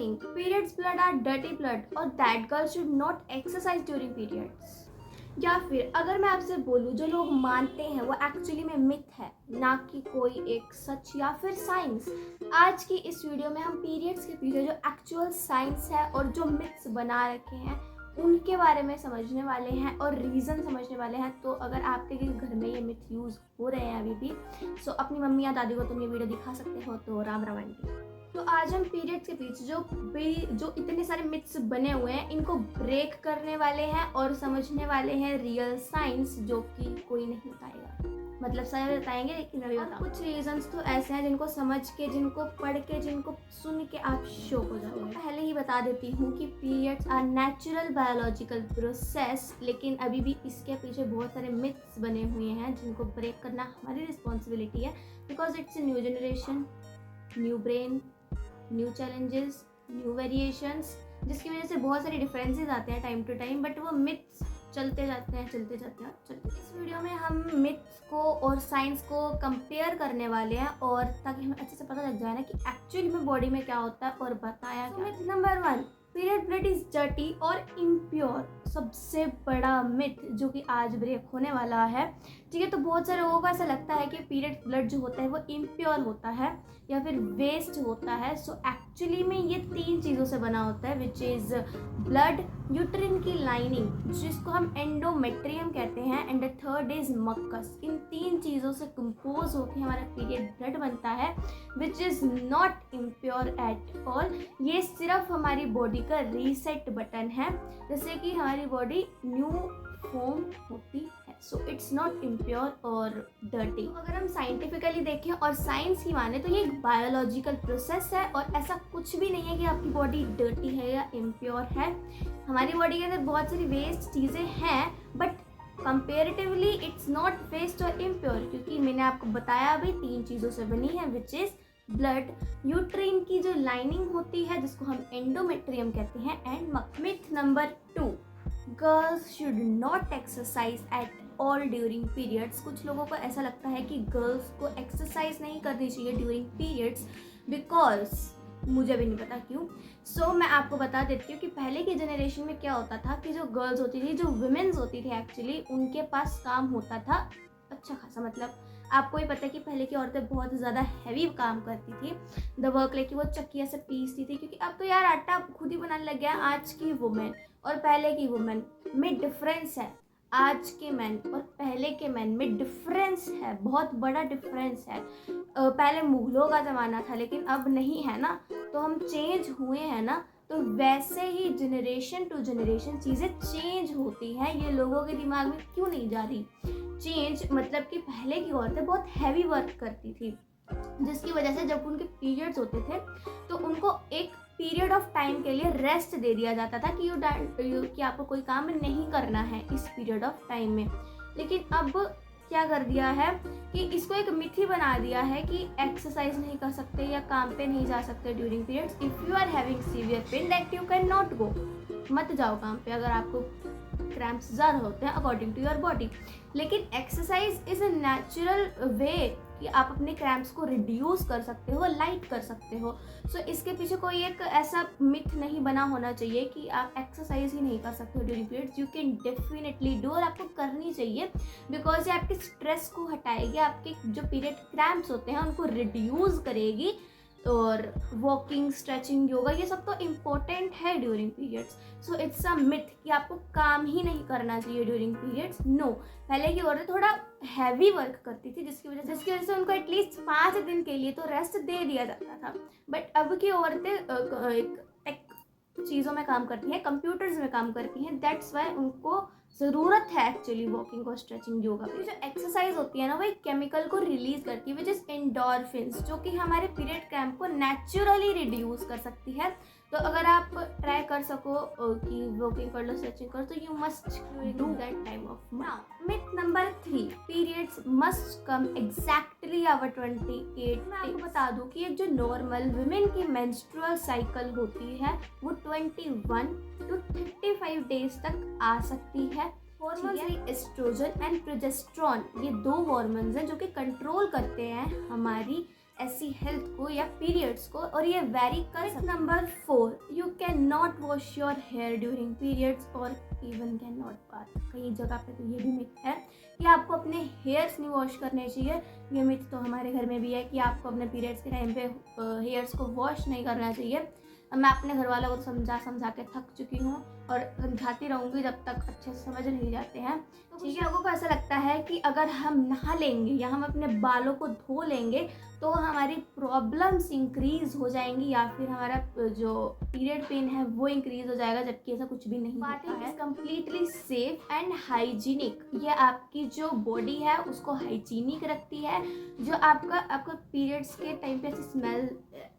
saying periods blood are dirty blood or that girls should not exercise during periods? या फिर अगर मैं आपसे बोलूँ जो लोग मानते हैं वो एक्चुअली में मिथ है, ना कि कोई एक सच या फिर साइंस। आज की इस वीडियो में हम पीरियड्स के पीछे जो एक्चुअल साइंस है और जो मिथ्स बना रखे हैं उनके बारे में समझने वाले हैं और रीज़न समझने वाले हैं। तो अगर आपके घर में ये मिथ यूज़ हो रहे हैं अभी भी, सो अपनी मम्मी या दादी को तुम ये वीडियो दिखा सकते हो। तो राम राम आंटी। तो आज हम पीरियड्स के पीछे जो इतने सारे मिथ्स बने हुए हैं इनको ब्रेक करने वाले हैं और समझने वाले हैं रियल साइंस, जो कि कोई नहीं बताएगा। मतलब सारे बताएंगे लेकिन अभी बताऊँ। कुछ रीजंस तो ऐसे हैं जिनको समझ के, जिनको पढ़ के, जिनको सुन के आप शॉक हो जाओगे। पहले ही बता देती हूँ कि periods are natural biological process, लेकिन अभी भी इसके पीछे बहुत सारे मिथ्स बने हुए हैं जिनको ब्रेक करना हमारी रिस्पॉन्सिबिलिटी है। Because it's a new generation, new brain, new challenges, new variations, जिसकी वजह से बहुत सारे डिफरेंसेस आते हैं टाइम टू टाइम, बट वो मिथ्स चलते जाते हैं। इस वीडियो में हम मिथ्स को और साइंस को कंपेयर करने वाले हैं, और ताकि हमें अच्छे से पता लग जाए ना कि एक्चुअली में बॉडी में क्या होता है और बताया क्या। Myth number 1, period blood is dirty और इम्प्योर। सबसे बड़ा मिथ जो कि आज ब्रेक होने वाला है, ठीक है। तो बहुत सारे लोगों को ऐसा लगता है कि पीरियड ब्लड जो होता है वो इम्प्योर होता है या फिर वेस्ट होता है। सो एक्चुअली में ये 3 चीज़ों से बना होता है, विच इज़ ब्लड, यूट्रिन की लाइनिंग जिसको हम एंडोमेट्रियम कहते हैं, एंड द थर्ड इज मक्कस। इन 3 चीज़ों से कंपोज होकर हमारा पीरियड ब्लड बनता है, which is not impure at all. ये सिर्फ हमारी बॉडी का रीसेट बटन है, जैसे कि हमारी बॉडी न्यू फॉर्म होती है। सो इट्स नॉट इम्प्योर और डर्टी। अगर हम साइंटिफिकली देखें और साइंस ही माने तो ये एक बायोलॉजिकल प्रोसेस है, और ऐसा कुछ भी नहीं है कि आपकी बॉडी डर्टी है या इम्प्योर है। हमारी बॉडी के अंदर बहुत सारी वेस्ट चीज़ें हैं, but comparatively it's not waste और इम्प्योर, क्योंकि मैंने आपको बताया अभी 3 चीज़ों से बनी है, विच इज़ ब्लड, यूट्रिन की जो लाइनिंग होती है जिसको हम एंडोमेट्रियम कहते हैं, and myth number 2, girls should not exercise at all during periods. कुछ लोगों को ऐसा लगता है कि गर्ल्स को एक्सरसाइज नहीं करनी चाहिए ड्यूरिंग पीरियड्स, बिकॉज मुझे भी नहीं पता क्यों। सो मैं आपको बता देती हूँ कि पहले की जनरेशन में क्या होता था कि जो गर्ल्स होती थी, जो वुमेन्स होती थी एक्चुअली, उनके पास काम होता था अच्छा खासा। मतलब आपको ही पता है कि पहले की औरतें बहुत ज़्यादा हैवी काम करती थी, द वर्क, लेकिन वो चक्किया से पीसती थी, क्योंकि अब तो यार आटा खुद ही बनाने लग गया है। आज की वुमेन और पहले की वुमेन में डिफरेंस है, आज के मैन और पहले के मैन में डिफरेंस है, बहुत बड़ा डिफरेंस है। पहले मुगलों का ज़माना था लेकिन अब नहीं है ना, तो हम चेंज हुए हैं ना। तो वैसे ही जनरेशन टू जनरेशन चीज़ें चेंज होती हैं। ये लोगों के दिमाग में क्यों नहीं जा रही चेंज? मतलब कि पहले की औरतें बहुत हैवी वर्क करती थी, जिसकी वजह से जब उनके पीरियड्स होते थे तो उनको एक पीरियड ऑफ टाइम के लिए रेस्ट दे दिया जाता था कि आपको कोई काम नहीं करना है इस पीरियड ऑफ टाइम में। लेकिन अब क्या कर दिया है कि इसको एक मिथ ही बना दिया है कि एक्सरसाइज नहीं कर सकते या काम पे नहीं जा सकते during periods. If you are having severe pain that you can not go, मत जाओ काम पे अगर आपको क्रैम्प्स ज़्यादा होते हैं अकॉर्डिंग टू योर बॉडी। लेकिन exercise is a natural way कि आप अपने क्रैम्प्स को रिड्यूस कर सकते हो, लाइट कर सकते हो। सो इसके पीछे कोई एक ऐसा मिथ नहीं बना होना चाहिए कि आप एक्सरसाइज ही नहीं कर सकते हो during periods. You can definitely do, और आपको करनी चाहिए, बिकॉज ये आपके स्ट्रेस को हटाएगी, आपके जो पीरियड क्रैम्प्स होते हैं उनको रिड्यूस करेगी। और वॉकिंग, स्ट्रेचिंग, योगा, ये सब तो इम्पोर्टेंट है during periods. So it's a myth कि आपको काम ही नहीं करना चाहिए ड्यूरिंग पीरियड्स। नो, पहले की औरतें थोड़ा हैवी वर्क करती थी, जिसकी वजह से उनको एटलीस्ट 5 दिन के लिए तो रेस्ट दे दिया जाता था। बट अब की औरतें टेक चीज़ों में काम करती हैं, कंप्यूटर्स में काम करती हैं, दैट्स वाई उनको ज़रूरत है एक्चुअली वॉकिंग और स्ट्रेचिंग, योगा। जो एक्सरसाइज होती है ना, वो एक केमिकल को रिलीज करती है, विच इज़ एंडोर्फिन्स, जो कि हमारे पीरियड क्रैम्प को नेचुरली रिड्यूस कर सकती है। तो अगर आप ट्राई कर सको कि वॉकिंग कर लो, स्ट्रेचिंग कर, तो you must do that time of month. Myth number 3, periods must come exactly our 28। मैं आपको बता दूं कि एक जो नॉर्मल वुमेन की मेंस्ट्रुअल साइकिल होती है वो 21 to 35 डेज तक आ सकती है। हॉर्मोन्स एस्ट्रोजन एंड प्रोजेस्टेरोन, ये 2 हॉर्मोन्स हैं जो कि कंट्रोल करते हैं हमारी ऐसी हेल्थ को या पीरियड्स को, और ये वेरी कर सकता है। Number 4, you can not wash your hair during periods और इवन कैन नॉट बाथ। कई जगह पे तो ये भी मिथ है कि आपको अपने हेयर्स नहीं वॉश करने चाहिए। ये मिथ तो हमारे घर में भी है कि आपको अपने पीरियड्स के टाइम पे हेयर्स को वॉश नहीं करना चाहिए। मैं अपने घर वालों को समझा के थक चुकी हूँ और समझाती रहूँगी जब तक अच्छे से समझ नहीं जाते हैं। तो ठीक है, लोगों को ऐसा लगता है कि अगर हम नहा लेंगे या हम अपने बालों को धो लेंगे तो हमारी प्रॉब्लम्स इंक्रीज हो जाएंगी या फिर हमारा जो पीरियड पेन है वो इंक्रीज हो जाएगा, जबकि ऐसा कुछ भी नहीं होता है। Completely safe and hygienic. ये आपकी जो बॉडी है उसको हाइजीनिक रखती है। जो आपका पीरियड्स के टाइम पे ऐसी स्मेल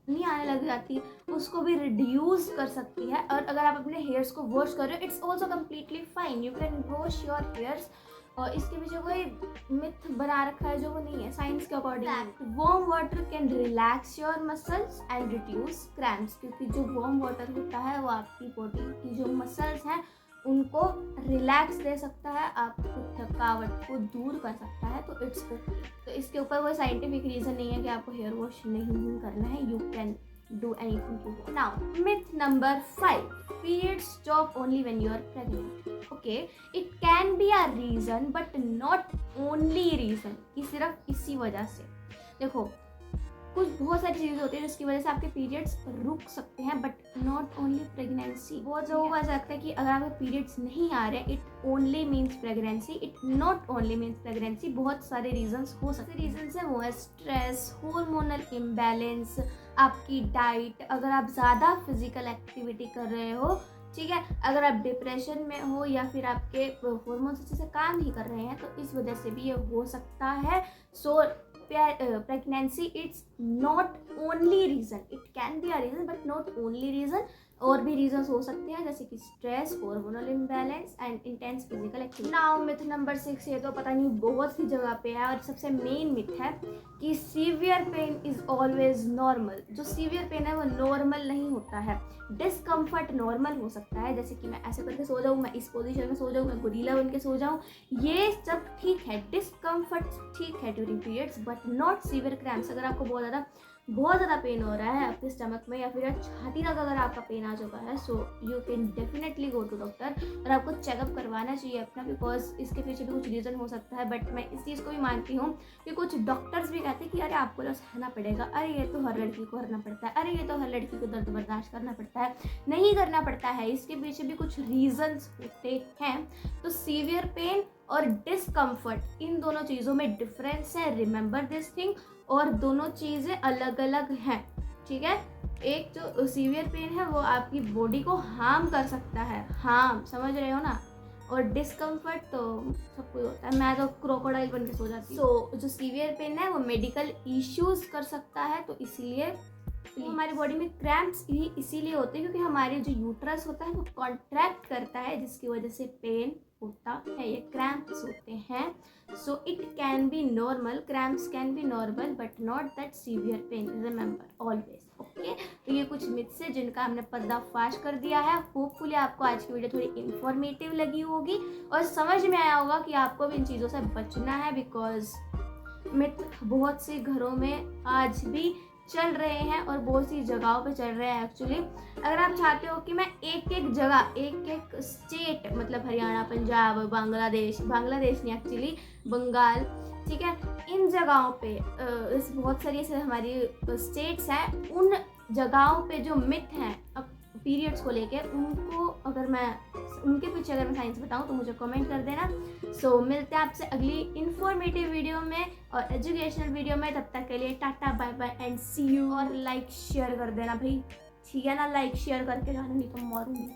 नहीं आने लग जाती, उसको भी रिड्यूस कर सकती है। और अगर आप अपने हेयर्स को वॉश कर रहे हो, it's also completely fine, you can wash your hairs. और इसके पीछे कोई मिथ बना रखा है जो वो नहीं है साइंस के according. Warm water can relax your muscles and reduce cramps, क्योंकि जो वार्म वाटर होता है वो आपकी बॉडी की जो मसल्स हैं उनको रिलैक्स दे सकता है, आपको थकावट को दूर कर सकता है, तो इट्स ओके। तो इसके ऊपर कोई साइंटिफिक रीज़न नहीं है कि आपको हेयर वॉश नहीं करना है, you can do anything you want. Now, myth number 5. Periods stop only when you are pregnant. Okay, it can be a reason but not only reason कि सिर्फ इसी वजह से। देखो, कुछ बहुत सारी चीज़ें होती है जिसकी वजह से आपके पीरियड्स रुक सकते हैं, बट नॉट ओनली प्रेगनेंसी। बहुत लोगों को ऐसा लगता है कि अगर आपके पीरियड्स नहीं आ रहे it only means pregnancy, it not only means pregnancy. बहुत सारे रीजंस हो सकते हैं। रीजंस है वो है स्ट्रेस, हार्मोनल इम्बैलेंस, आपकी डाइट, अगर आप ज़्यादा फिजिकल एक्टिविटी कर रहे हो, ठीक है, अगर आप डिप्रेशन में हो या फिर आपके हार्मोन्स अच्छे से काम नहीं कर रहे हैं, तो इस वजह से भी ये हो सकता है। सो pregnancy it's not only reason, it can be a reason but not only reason। और भी रीजंस हो सकते हैं जैसे कि stress, hormonal imbalance and intense physical activity. Now myth number 6, ये तो पता नहीं बहुत सी जगह पे है और सबसे मेन मिथ है कि severe pain is always normal. जो सीवियर पेन है वो नॉर्मल नहीं होता है। डिस्कम्फर्ट नॉर्मल हो सकता है, जैसे कि मैं ऐसे करके सो जाऊँ, मैं इस पोजीशन में सो जाऊँ, मैं गोरिल्ला बन के सो जाऊँ, ये सब ठीक है, डिस्कम्फर्ट ठीक है during periods, but not severe cramps. अगर आपको बहुत ज़्यादा पेन हो रहा है आपके स्टमक में या फिर छाती तक अगर आपका पेन आ चुका है, so you can definitely go to doctor और आपको चेकअप करवाना चाहिए अपना, बिकॉज इसके पीछे भी कुछ रीज़न हो सकता है। बट मैं इस चीज़ को भी मानती हूँ कि कुछ डॉक्टर्स भी कहते हैं कि अरे आपको तो सहना पड़ेगा, अरे ये तो हर लड़की को करना पड़ता है, अरे ये तो हर लड़की को दर्द बर्दाश्त करना पड़ता है। नहीं करना पड़ता है, इसके पीछे भी कुछ रीजंस होते हैं। तो सीवियर पेन और डिस्कम्फर्ट, इन दोनों चीज़ों में डिफरेंस है, रिमेंबर दिस थिंग। और दोनों चीज़ें अलग अलग हैं, ठीक है। एक जो सीवियर पेन है वो आपकी बॉडी को हार्म कर सकता है, हार्म, समझ रहे हो ना। और डिस्कम्फर्ट तो सब कुछ होता है, मैं तो क्रोकोडाइल बन के सो जाती हूँ। सो जो सीवियर पेन है वो मेडिकल इश्यूज कर सकता है, तो इसीलिए हमारी बॉडी में क्रैम्प्स ही इसीलिए होते हैं क्योंकि हमारे जो यूट्रस होता है वो कॉन्ट्रैक्ट करता है, जिसकी वजह से पेन होता है, ये क्रैम्प्स होते हैं। So it can be normal, cramps can be normal but not that severe pain, remember always. Okay, तो ये कुछ मिथ्स है जिनका हमने पर्दाफाश कर दिया है। होपफुली आपको आज की वीडियो थोड़ी इन्फॉर्मेटिव लगी होगी और समझ में आया होगा कि आपको भी इन चीज़ों से बचना है, बिकॉज मिथ बहुत से घरों में आज भी चल रहे हैं और बहुत सी जगहों पे चल रहे हैं एक्चुअली। अगर आप चाहते हो कि मैं एक एक जगह, एक एक स्टेट, मतलब हरियाणा, पंजाब, बांग्लादेश नहीं एक्चुअली, बंगाल, ठीक है, इन जगहों पे बहुत सारी ऐसे हमारी स्टेट्स हैं, उन जगहों पे जो मिथ हैं अब पीरियड्स को लेके, उनको अगर मैं उनके पीछे अगर मैं साइंस बताऊं तो मुझे कमेंट कर देना। सो मिलते हैं आपसे अगली इन्फॉर्मेटिव वीडियो में और एजुकेशनल वीडियो में। तब तक के लिए tata bye bye and see you. और लाइक शेयर कर देना भाई, ठीक है ना, लाइक शेयर करके जाना, नहीं तो मारूंगी।